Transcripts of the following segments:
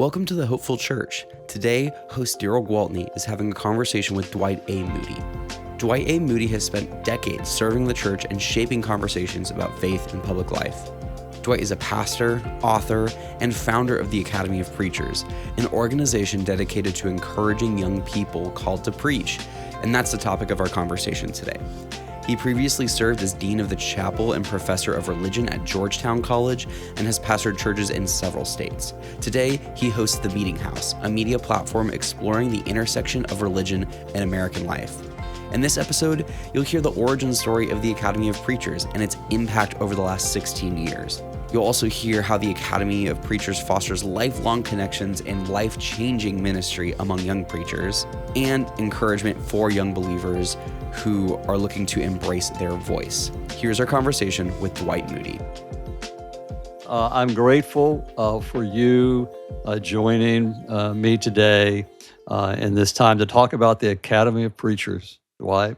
Welcome to the Hopeful Church. Today, host Darrell Gwaltney is having a conversation with Dwight A. Moody. Dwight A. Moody has spent decades serving the church and shaping conversations about faith and public life. Dwight is a pastor, author, and founder of the Academy of Preachers, an organization dedicated to encouraging young people called to preach, and that's the topic of our conversation today. He previously served as Dean of the Chapel and Professor of Religion at Georgetown College and has pastored churches in several states. Today, he hosts The Meeting House, a media platform exploring the intersection of religion and American life. In this episode, you'll hear the origin story of the Academy of Preachers and its impact over the last 16 years. You'll also hear how the Academy of Preachers fosters lifelong connections and life-changing ministry among young preachers and encouragement for young believers who are looking to embrace their voice. Here's our conversation with Dwight Moody. I'm grateful for you joining me today in this time to talk about the Academy of Preachers, Dwight.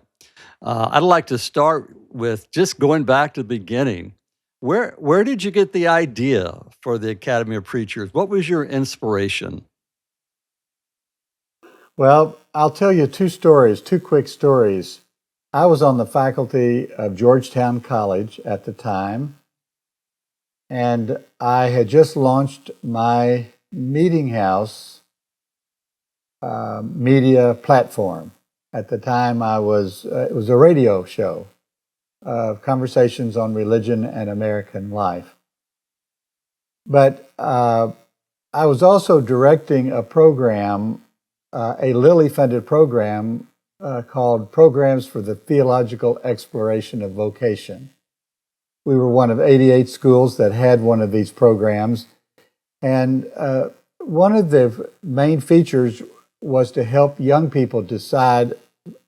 I'd like to start with just going back to the beginning. Where did you get the idea for the Academy of Preachers? What was your inspiration? Well, I'll tell you two quick stories. I was on the faculty of Georgetown College at the time, and I had just launched my Meeting House media platform. At the time, it was a radio show of conversations on religion and American life. But I was also directing a program, a Lilly-funded program called Programs for the Theological Exploration of Vocation. We were one of 88 schools that had one of these programs. And one of the main features was to help young people decide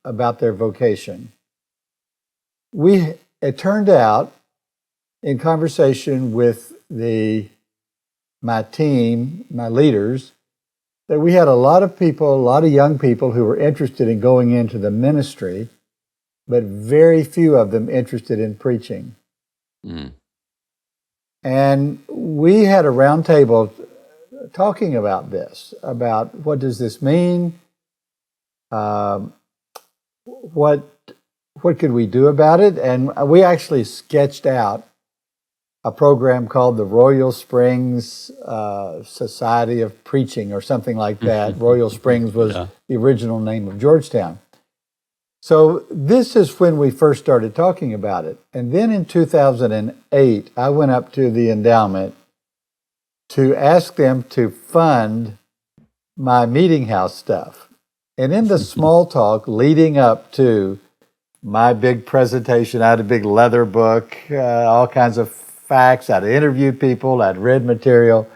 about their vocation. It turned out, in conversation with my team, my leaders, that we had a lot of young people who were interested in going into the ministry, but very few of them interested in preaching. And we had a round table talking about this, about what does this mean? What could we do about it? And we actually sketched out a program called the Royal Springs Society of Preaching or something like that. Royal Springs was the original name of Georgetown. So this is when we first started talking about it. And then in 2008, I went up to the endowment to ask them to fund my Meeting House stuff. And in the small talk leading up to my big presentation, I had a big leather book, all kinds of facts. I'd interviewed people, I'd read material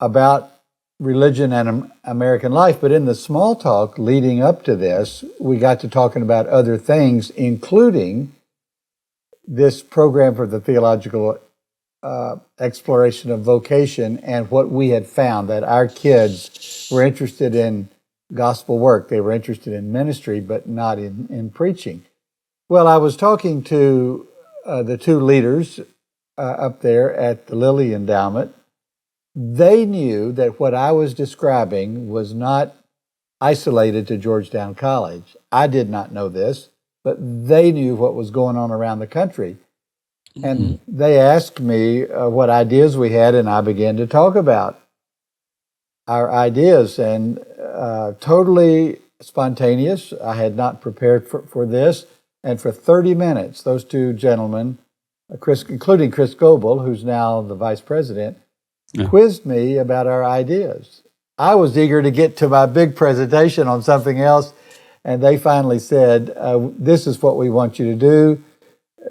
about religion and American life. But in the small talk leading up to this, we got to talking about other things, including this program for the theological exploration of vocation and what we had found, that our kids were interested in gospel work. They were interested in ministry, but not in preaching. Well, I was talking to the two leaders up there at the Lilly Endowment. They knew that what I was describing was not isolated to Georgetown College. I did not know this, but they knew what was going on around the country. And they asked me what ideas we had, and I began to talk about our ideas, and totally spontaneous. I had not prepared for this. And for 30 minutes, those two gentlemen, including Chris Goebel, who's now the vice president, quizzed me about our ideas. I was eager to get to my big presentation on something else, and they finally said, this is what we want you to do.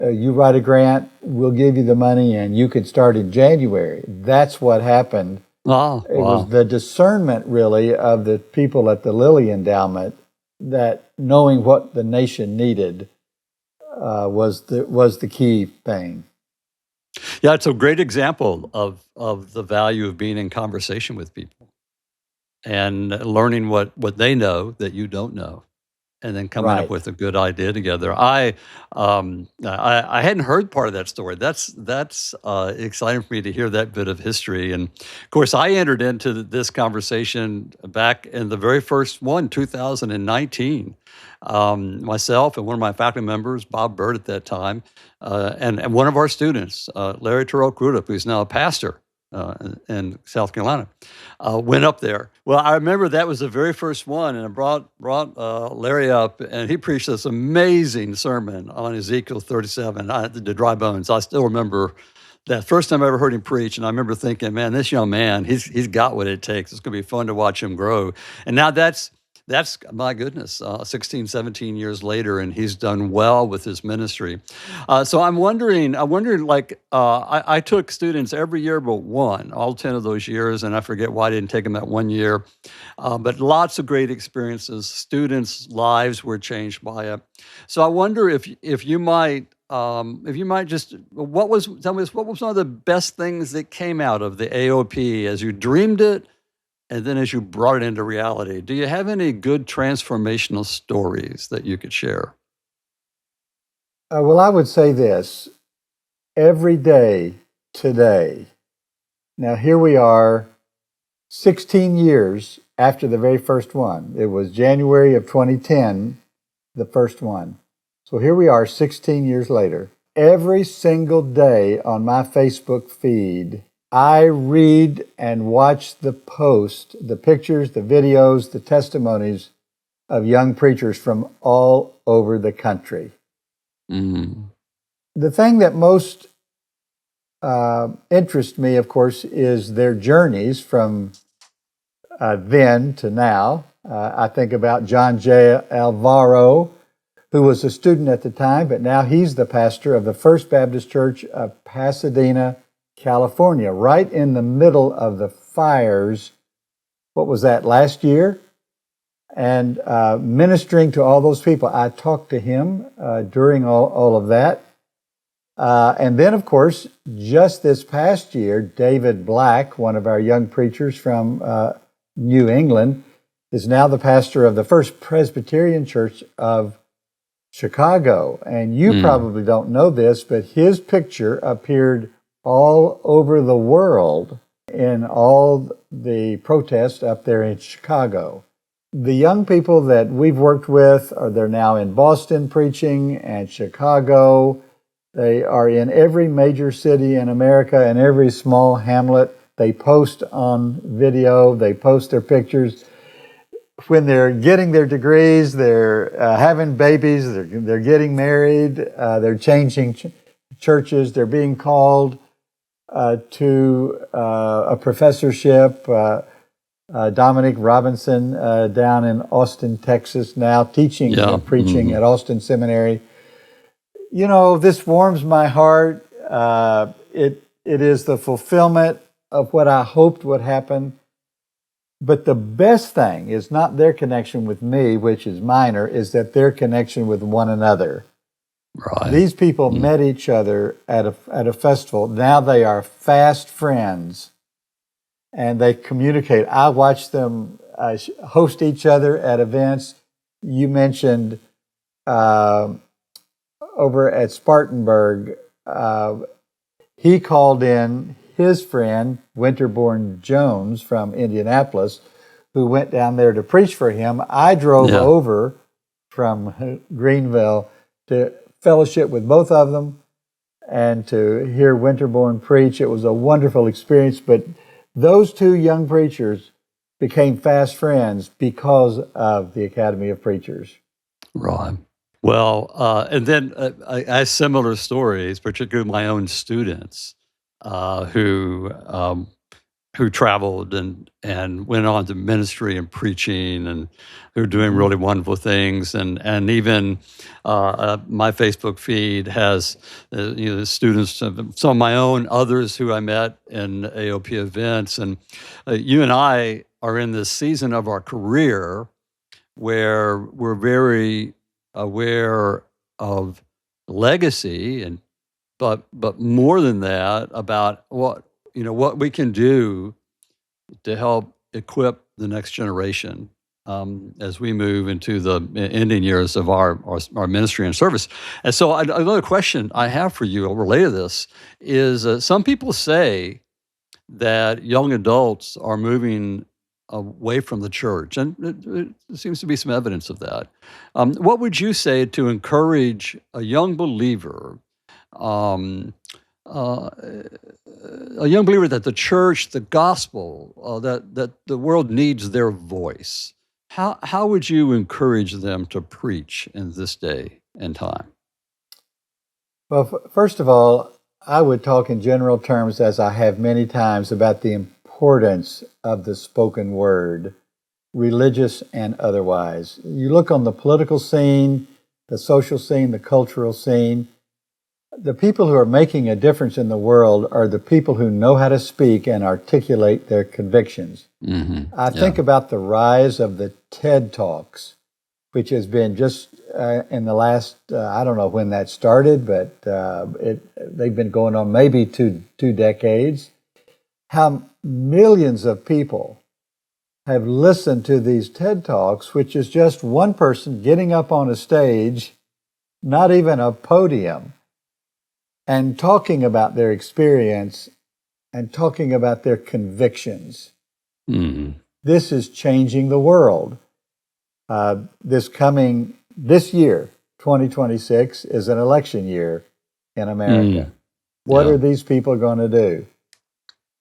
You write a grant, we'll give you the money, and you can start in January. That's what happened. Oh, it was the discernment, really, of the people at the Lilly Endowment, that knowing what the nation needed was the key thing. Yeah, it's a great example of the value of being in conversation with people and learning what they know that you don't know, and then coming up Right. with a good idea together. I hadn't heard part of that story. That's exciting for me to hear that bit of history. And of course, I entered into this conversation back in the very first one, 2019. Myself and one of my faculty members, Bob Bird at that time, and one of our students, Larry Terrell Crudup, who's now a pastor in South Carolina, went up there. Well, I remember that was the very first one, and I brought Larry up, and he preached this amazing sermon on Ezekiel 37, the dry bones. I still remember that first time I ever heard him preach, and I remember thinking, man, this young man, he's got what it takes. It's going to be fun to watch him grow. And now that's my goodness, 16, 17 years later, and he's done well with his ministry. So I'm wondering, like, I took students every year but one, all 10 of those years, and I forget why I didn't take them that one year. But lots of great experiences. Students' lives were changed by it. So I wonder if you might just, tell me what was one of the best things that came out of the AOP as you dreamed it, and then as you brought it into reality? Do you have any good transformational stories that you could share? Well, I would say this every day today. Now, here we are 16 years after the very first one. It was January of 2010, the first one. So here we are 16 years later. Every single day on my Facebook feed, I read and watch the posts, the pictures, the videos, the testimonies of young preachers from all over the country. Mm. The thing that most interests me, of course, is their journeys from then to now. I think about John J. Alvaro, who was a student at the time, but now he's the pastor of the First Baptist Church of Pasadena, California, right in the middle of the fires. What was that, last year? And ministering to all those people. I talked to him during all of that. And then, of course, just this past year, David Black, one of our young preachers from New England, is now the pastor of the First Presbyterian Church of Chicago. And you probably don't know this, but his picture appeared all over the world in all the protests up there in Chicago. The young people that we've worked with, they're now in Boston preaching and Chicago. They are in every major city in America and every small hamlet. They post on video, they post their pictures. When they're getting their degrees, they're having babies, they're getting married, they're changing churches, they're being called to a professorship. Dominic Robinson down in Austin, Texas, now teaching and preaching at Austin Seminary. You know, this warms my heart. It is the fulfillment of what I hoped would happen. But the best thing is not their connection with me, which is minor, is that their connection with one another. Right. These people met each other at a festival. Now they are fast friends, and they communicate. I watch them host each other at events. You mentioned over at Spartanburg, he called in his friend, Winterbourne Jones from Indianapolis, who went down there to preach for him. I drove over from Greenville to fellowship with both of them and to hear Winterbourne preach. It was a wonderful experience, but those two young preachers became fast friends because of the Academy of Preachers. Right. Well, and then I have similar stories, particularly my own students who traveled and went on to ministry and preaching, and who are doing really wonderful things. And even my Facebook feed has students, some of my own, others who I met in AOP events. And you and I are in this season of our career where we're very aware of legacy, but more than that, about what we can do to help equip the next generation as we move into the ending years of our ministry and service. And so another question I have for you related to this is some people say that young adults are moving away from the church, and there seems to be some evidence of that. What would you say to encourage a young believer, um, uh, that the church, the gospel, that the world needs their voice? How would you encourage them to preach in this day and time? Well, first of all, I would talk in general terms, as I have many times, about the importance of the spoken word, religious and otherwise. You look on the political scene, the social scene, the cultural scene, the people who are making a difference in the world are the people who know how to speak and articulate their convictions. I think about the rise of the TED Talks, which has been just in the last, I don't know when that started, but they've been going on maybe two decades. How millions of people have listened to these TED Talks, which is just one person getting up on a stage, not even a podium, and talking about their experience and talking about their convictions. This is changing the world. This year, 2026, is an election year in America. What are these people going to do?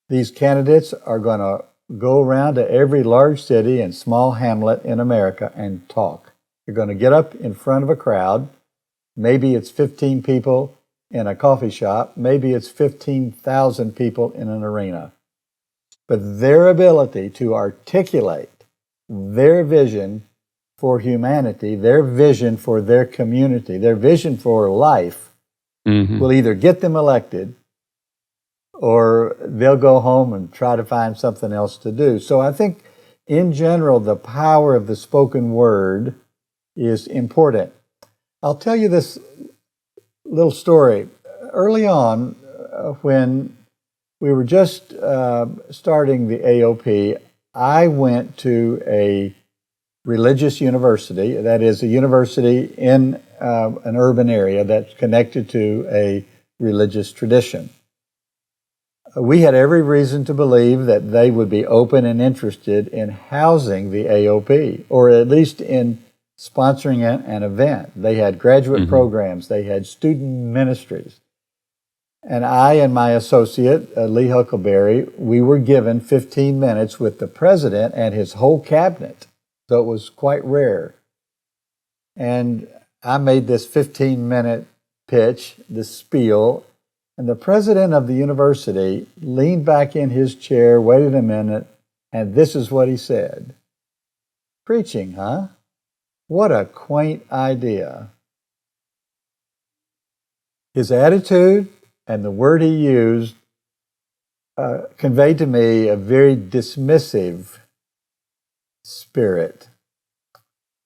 These candidates are going to go around to every large city and small hamlet in America and talk. They're going to get up in front of a crowd. Maybe it's 15 people in a coffee shop. Maybe it's 15,000 people in an arena. But their ability to articulate their vision for humanity, their vision for their community, their vision for life will either get them elected or they'll go home and try to find something else to do. So I think, in general, the power of the spoken word is important. I'll tell you this little story. Early on, when we were just starting the AOP, I went to a religious university, that is a university in an urban area that's connected to a religious tradition. We had every reason to believe that they would be open and interested in housing the AOP, or at least in sponsoring an event. They had graduate programs, they had student ministries. And I and my associate, Lee Huckleberry, we were given 15 minutes with the president and his whole cabinet. So it was quite rare. And I made this 15-minute pitch, this spiel, and the president of the university leaned back in his chair, waited a minute, and this is what he said. "Preaching, huh? What a quaint idea." His attitude and the word he used conveyed to me a very dismissive spirit.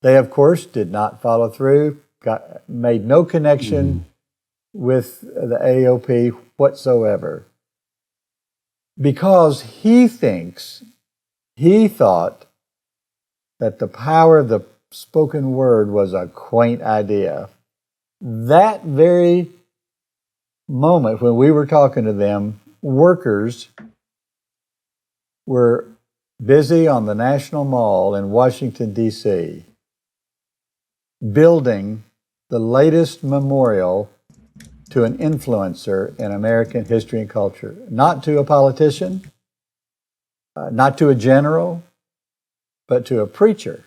They, of course, did not follow through, made no connection with the AOP whatsoever. Because he thought that the power of the spoken word was a quaint idea. That very moment when we were talking to them, workers were busy on the National Mall in Washington, D.C., building the latest memorial to an influencer in American history and culture. Not to a politician, not to a general, but to a preacher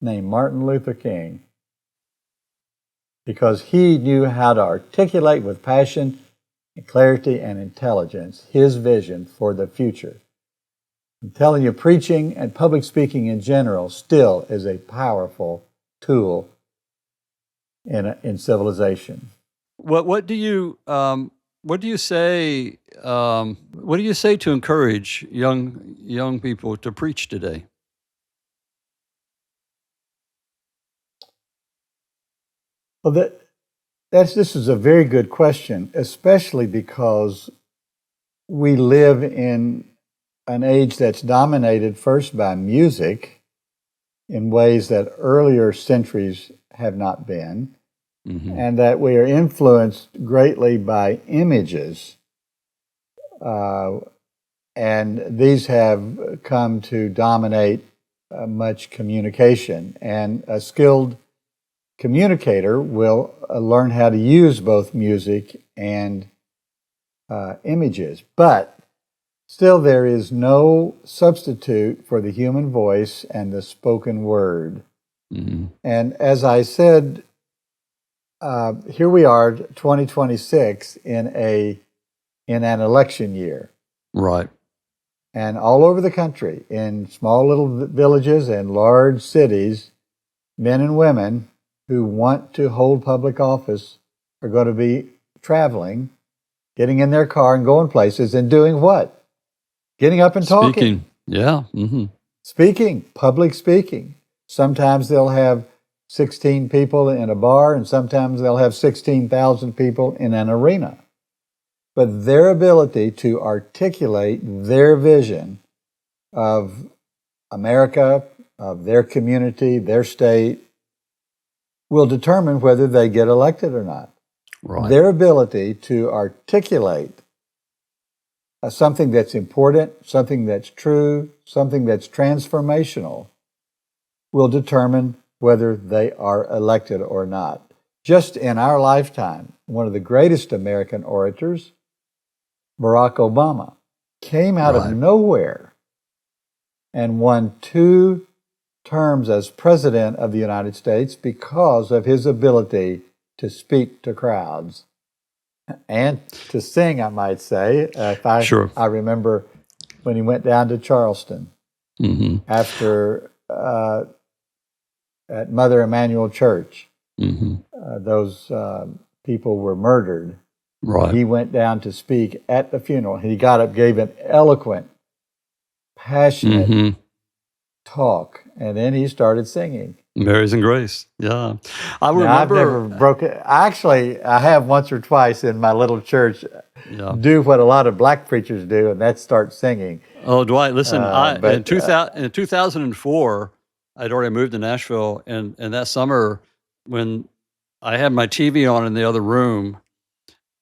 named Martin Luther King. Because he knew how to articulate with passion and clarity and intelligence his vision for the future. I'm telling you, preaching and public speaking in general still is a powerful tool in civilization. What do you say? What do you say to encourage young people to preach today? Well, this is a very good question, especially because we live in an age that's dominated first by music in ways that earlier centuries have not been, Mm-hmm. and that we are influenced greatly by images. And these have come to dominate much communication. And a skilled communicator will learn how to use both music and images. But still, there is no substitute for the human voice and the spoken word. Mm-hmm. And as I said, here we are, 2026, in an election year. Right. And all over the country, in small little villages and large cities, men and women who want to hold public office are going to be traveling, getting in their car and going places and doing what? Getting up and talking. Speaking. Yeah. Mm-hmm. Speaking, public speaking. Sometimes they'll have 16 people in a bar, and sometimes they'll have 16,000 people in an arena. But their ability to articulate their vision of America, of their community, their state, will determine whether they get elected or not. Right. Their ability to articulate something that's important, something that's true, something that's transformational, will determine whether they are elected or not. Just in our lifetime, one of the greatest American orators, Barack Obama, came out of Right. nowhere and won 2 terms as president of the United States because of his ability to speak to crowds and to sing, I might say. Sure. I remember when he went down to Charleston Mm-hmm. after at Mother Emanuel Church. Mm-hmm. Those people were murdered. Right. He went down to speak at the funeral. He got up, gave an eloquent, passionate Mm-hmm. talk, and then he started singing. Mary's and Grace. Yeah. I Now, I've never remember. broken. Actually, I have once or twice in my little church Yeah. do what a lot of black preachers do, and that's start singing. Oh, Dwight, listen, in, But 2004, I'd already moved to Nashville. And that summer, when I had my TV on in the other room,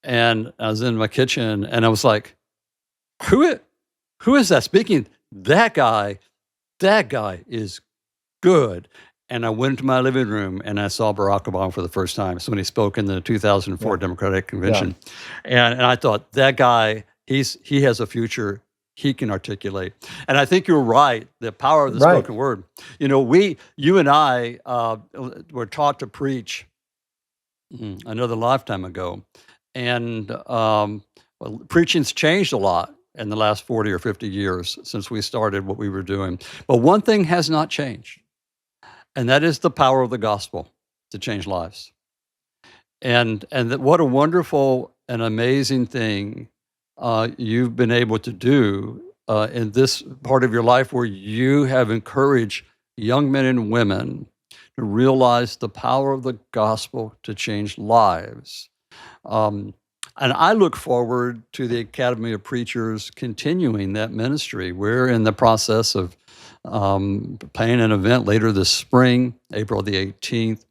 and I was in my kitchen, and I was like, who is that speaking? That guy is good. And I went into my living room and I saw Barack Obama for the first time. So when he spoke in the 2004 Yeah. Democratic Convention, and I thought, that guy, he has a future. He can articulate. And I think you're right. The power of the Right. spoken word. You know, you and I were taught to preach another lifetime ago, and well, preaching's changed a lot in the last 40 or 50 years since we started what we were doing. But one thing has not changed, and that is the power of the gospel to change lives. And what a wonderful and amazing thing you've been able to do in this part of your life, where you have encouraged young men and women to realize the power of the gospel to change lives. And I look forward to the Academy of Preachers continuing that ministry. We're in the process of planning an event later this spring, April the 18th.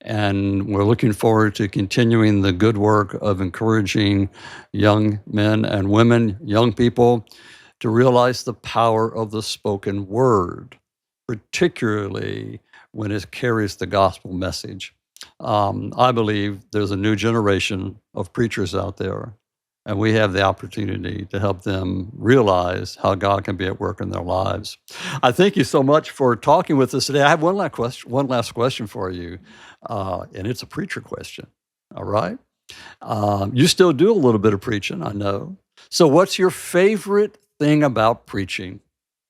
And we're looking forward to continuing the good work of encouraging young men and women, young people, to realize the power of the spoken word, particularly when it carries the gospel message. I believe there's a new generation of preachers out there, and we have the opportunity to help them realize how God can be at work in their lives. I thank you so much for talking with us today. I have one last question for you, and it's a preacher question. All right? You still do a little bit of preaching, I know. So what's your favorite thing about preaching?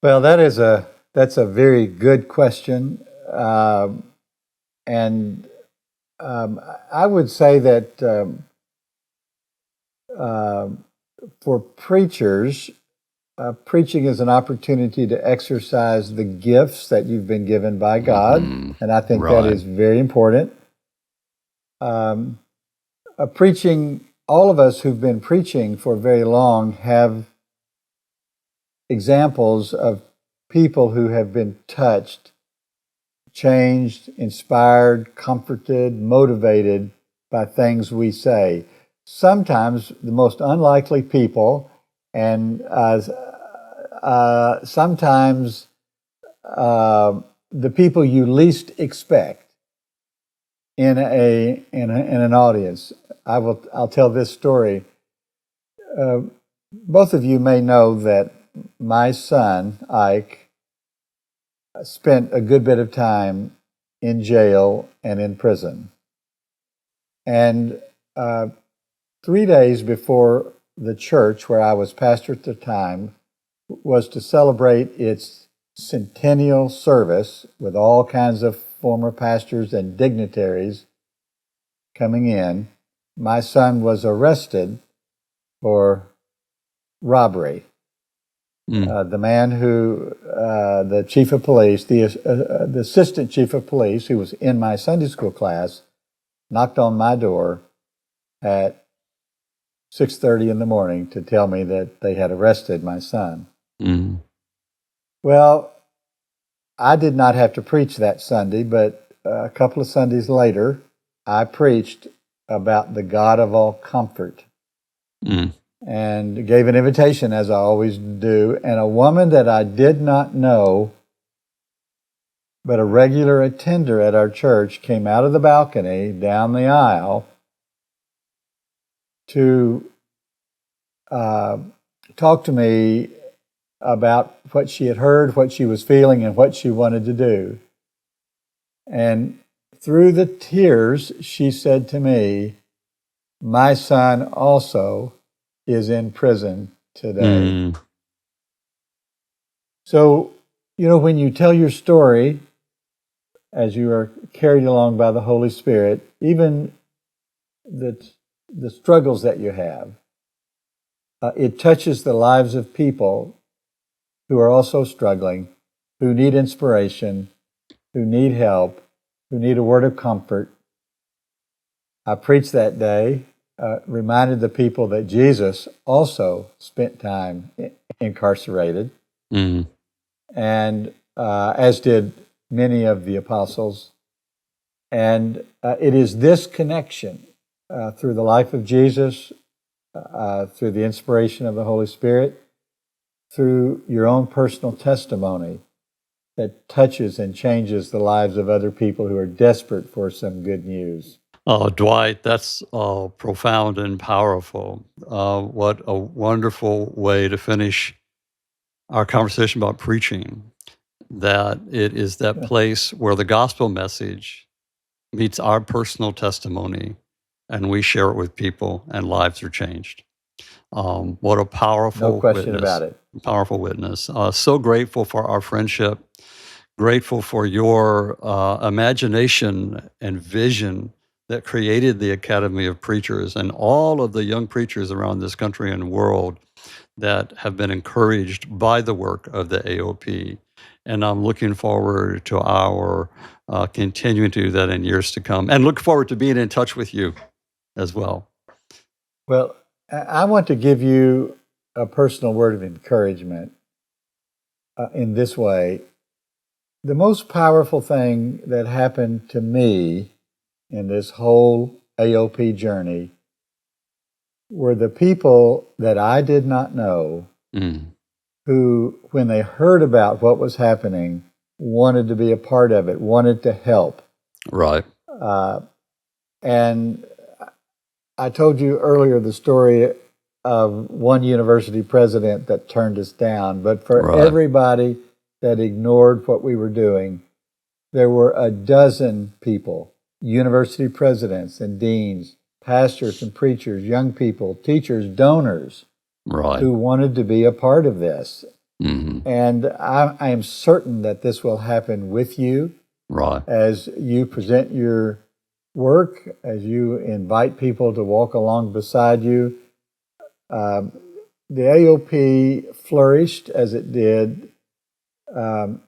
well, that's a very good question, and I would say that for preachers, preaching is an opportunity to exercise the gifts that you've been given by God, and I think that Right. is very important. Preaching, all of us who've been preaching for very long have examples of people who have been touched changed, inspired, comforted, motivated by things we say. Sometimes the most unlikely people, and sometimes the people you least expect in an audience. I'll tell this story. Both of you may know that my son Ike spent a good bit of time in jail and in prison. And 3 days before the church where I was pastor at the time was to celebrate its centennial service with all kinds of former pastors and dignitaries coming in, my son was arrested for robbery. The man who, the chief of police, the assistant chief of police, who was in my Sunday school class, knocked on my door at 6:30 in the morning to tell me that they had arrested my son. Well, I did not have to preach that Sunday, but a couple of Sundays later, I preached about the God of all comfort. And gave an invitation, as I always do, and a woman that I did not know, but a regular attender at our church, came out of the balcony down the aisle to talk to me about what she had heard, what she was feeling, and what she wanted to do. And through the tears, she said to me, "My son also is in prison today." So, when you tell your story, as you are carried along by the Holy Spirit, even the struggles that you have, it touches the lives of people who are also struggling, who need inspiration, who need help, who need a word of comfort. I preached that day, reminded the people that Jesus also spent time incarcerated, and as did many of the apostles. And it is this connection through the life of Jesus, through the inspiration of the Holy Spirit, through your own personal testimony, that touches and changes the lives of other people who are desperate for some good news. Dwight, that's profound and powerful. What a wonderful way to finish our conversation about preaching, that it is that place where the gospel message meets our personal testimony and we share it with people and lives are changed. What a powerful No question witness. about it. Powerful witness. So grateful for our friendship, grateful for your imagination and vision that created the Academy of Preachers and all of the young preachers around this country and world that have been encouraged by the work of the AOP. And I'm looking forward to our continuing to do that in years to come, and look forward to being in touch with you as well. Well, I want to give you a personal word of encouragement in this way. The most powerful thing that happened to me in this whole AOP journey were the people that I did not know who, when they heard about what was happening, wanted to be a part of it, wanted to help. Right. And I told you earlier the story of one university president that turned us down, but for everybody that ignored what we were doing, there were a dozen people, university presidents and deans, pastors and preachers, young people, teachers, donors, who wanted to be a part of this. And I am certain that this will happen with you as you present your work, as you invite people to walk along beside you. The AOP flourished as it did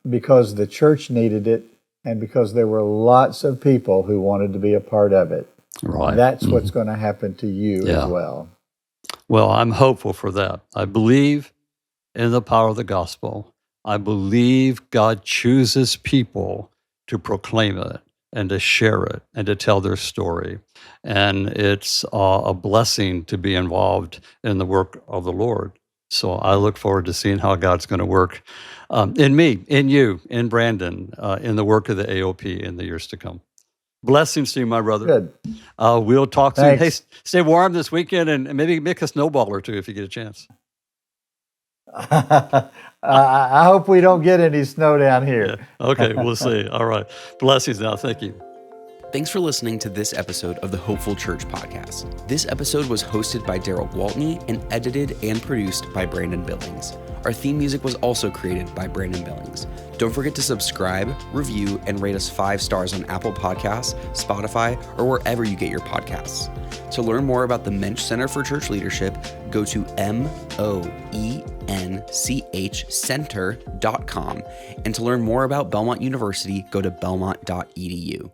because the church needed it and because there were lots of people who wanted to be a part of it. That's what's going to happen to you as well. Well, I'm hopeful for that. I believe in the power of the gospel. I believe God chooses people to proclaim it and to share it and to tell their story. And it's a blessing to be involved in the work of the Lord. So I look forward to seeing how God's going to work in me, in you, in Brandon, in the work of the AOP in the years to come. Blessings to you, my brother. Good. We'll talk soon. Hey, Thanks. stay warm this weekend and maybe make a snowball or two if you get a chance. I hope we don't get any snow down here. Yeah. Okay, we'll see. All right. Blessings now. Thank you. Thanks for listening to this episode of the Hopeful Church podcast. This episode was hosted by Darrell Gwaltney and edited and produced by Brandon Billings. Our theme music was also created by Brandon Billings. Don't forget to subscribe, review, and rate us 5 stars on Apple Podcasts, Spotify, or wherever you get your podcasts. To learn more about the Mensch Center for Church Leadership, go to moenchcenter.com. And to learn more about Belmont University, go to belmont.edu.